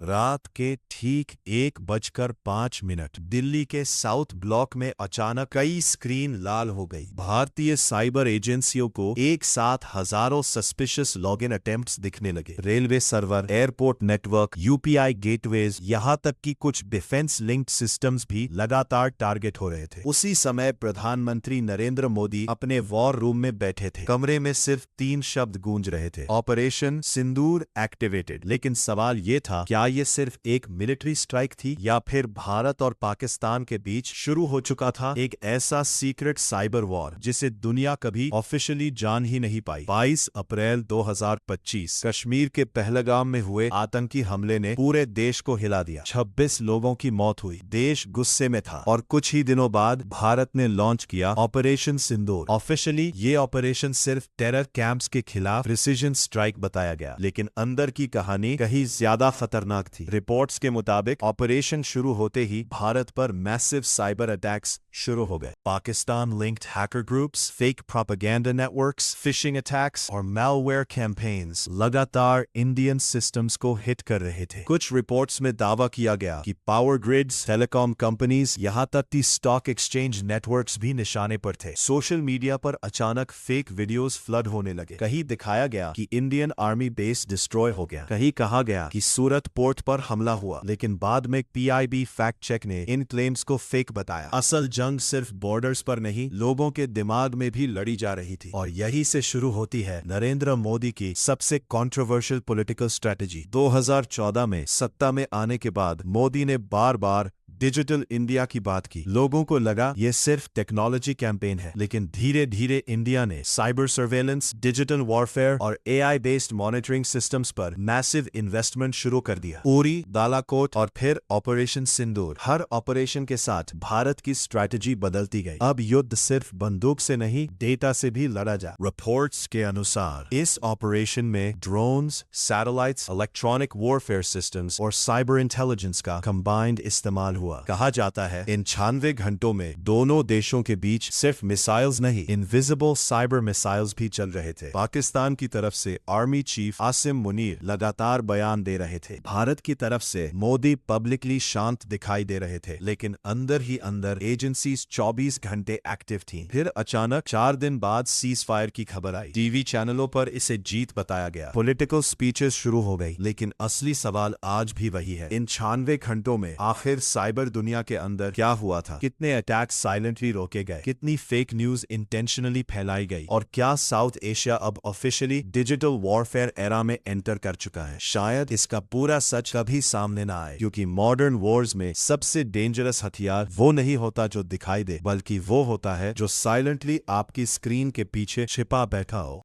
रात के ठीक 1:05 दिल्ली के साउथ ब्लॉक में अचानक कई स्क्रीन लाल हो गई। भारतीय साइबर एजेंसियों को एक साथ हजारों सस्पिशियस लॉगिन अटेम्प्ट्स दिखने लगे। Railway server, airport network, UPI gateways, यहाँ तक कि कुछ डिफेंस लिंक्ड सिस्टम्स भी लगातार टारगेट हो रहे थे। उसी समय प्रधानमंत्री नरेंद्र मोदी अपने वॉर रूम में बैठे थे। कमरे में सिर्फ 3 शब्द गूंज रहे थे, ऑपरेशन सिंदूर एक्टिवेटेड। लेकिन सवाल ये था, क्या ये सिर्फ एक मिलिट्री स्ट्राइक थी या फिर भारत और पाकिस्तान के बीच शुरू हो चुका था एक ऐसा सीक्रेट साइबर वॉर जिसे दुनिया कभी ऑफिशियली जान ही नहीं पाई। 22 अप्रैल 2025 कश्मीर के पहलगाम में हुए आतंकी हमले ने पूरे देश को हिला दिया। 26 लोगों की मौत हुई। देश गुस्से में था और कुछ ही दिनों बाद भारत ने लॉन्च किया ऑपरेशन सिंदूर। ऑफिशियली ये ऑपरेशन सिर्फ टेरर कैंप्स के खिलाफ प्रिसीजन स्ट्राइक बताया गया, लेकिन अंदर की कहानी कहीं ज्यादा खतरनाक थी। रिपोर्ट्स के मुताबिक ऑपरेशन शुरू होते ही भारत पर मैसिव साइबर अटैक्स शुरू हो गए। Pakistan linked hacker groups, fake propaganda networks, phishing attacks और मैलवेयर कैंपेन्स लगातार इंडियन सिस्टम्स को हिट कर रहे थे। कुछ रिपोर्ट्स में दावा किया गया कि पावर ग्रिड्स, टेलीकॉम कंपनीज, यहाँ तक कि स्टॉक एक्सचेंज नेटवर्क्स भी निशाने पर थे। सोशल मीडिया पर अचानक फेक वीडियोस फ्लड होने लगे। कहीं दिखाया गया कि इंडियन आर्मी बेस डिस्ट्रॉय हो गया, कहीं कहा गया कि सूरत पोर्ट पर हमला हुआ, लेकिन बाद में पीआईबी फैक्ट चेक ने इन क्लेम्स को फेक बताया। असल जंग सिर्फ बॉर्डर्स पर नहीं, लोगों के दिमाग में भी लड़ी जा रही थी। और यही से शुरू होती है नरेंद्र मोदी की सबसे कंट्रोवर्शियल पॉलिटिकल स्ट्रेटेजी। 2014 में सत्ता में आने के बाद मोदी ने बार बार डिजिटल इंडिया की बात की। लोगों को लगा ये सिर्फ टेक्नोलॉजी कैंपेन है, लेकिन धीरे धीरे इंडिया ने साइबर सर्वेलेंस, डिजिटल वॉरफेयर और एआई बेस्ड मॉनिटरिंग सिस्टम्स पर मैसिव इन्वेस्टमेंट शुरू कर दिया। उरी, बालाकोट और फिर ऑपरेशन सिंदूर। हर ऑपरेशन के साथ भारत की स्ट्रैटेजी बदलती गई। अब युद्ध सिर्फ बंदूक से नहीं, डेटा से भी लड़ा जा। रिपोर्ट्स के अनुसार इस ऑपरेशन में drones, satellites, electronic warfare systems और साइबर इंटेलिजेंस का कंबाइंड इस्तेमाल हुआ। कहा जाता है इन 96 घंटों में दोनों देशों के बीच सिर्फ मिसाइल्स नहीं, इनविजिबल साइबर मिसाइल्स भी चल रहे थे। पाकिस्तान की तरफ से आर्मी चीफ आसिम मुनीर लगातार बयान दे रहे थे। भारत की तरफ से मोदी पब्लिकली शांत दिखाई दे रहे थे, लेकिन अंदर ही अंदर एजेंसीज 24 घंटे एक्टिव थीं। फिर अचानक 4 दिन बाद सीज फायर की खबर आई। टीवी चैनलों पर इसे जीत बताया गया। पॉलिटिकल स्पीचेस शुरू हो गई, लेकिन असली सवाल आज भी वही है, इन 96 घंटों में आखिर साइबर दुनिया के अंदर क्या हुआ था? कितने अटैक्स साइलेंटली रोके गए? कितनी फेक न्यूज इंटेंशनली फैलाई गई? और क्या साउथ एशिया अब ऑफिशियली डिजिटल वॉरफेयर एरा में एंटर कर चुका है? शायद इसका पूरा सच कभी सामने ना आए, क्योंकि मॉडर्न वॉर्स में सबसे डेंजरस हथियार वो नहीं होता जो दिखाई दे, बल्कि वो होता है जो साइलेंटली आपकी स्क्रीन के पीछे छिपा बैठा हो।